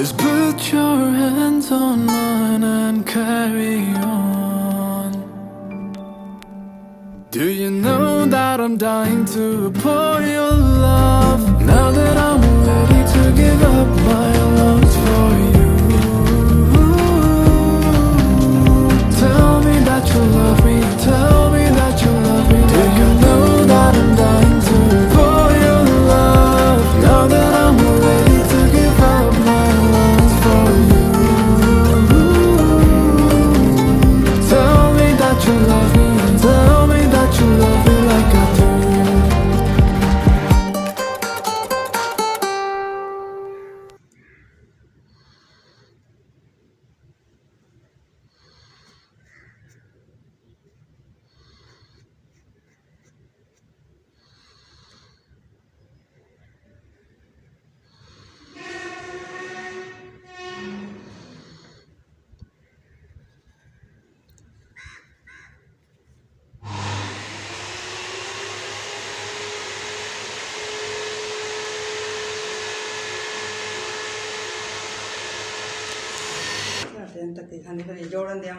Just put your hands on mine and carry on. Do you know that I'm dying to pour your love? Now that I'm ready to give up my lungs for you. Tell me that you love me, tell me that you love me. Do you know that I'm dying to pour your love? Now that I'm ready to give up my lungs for you. Tell me that you love me, tell me that you love me like I do. Joran dia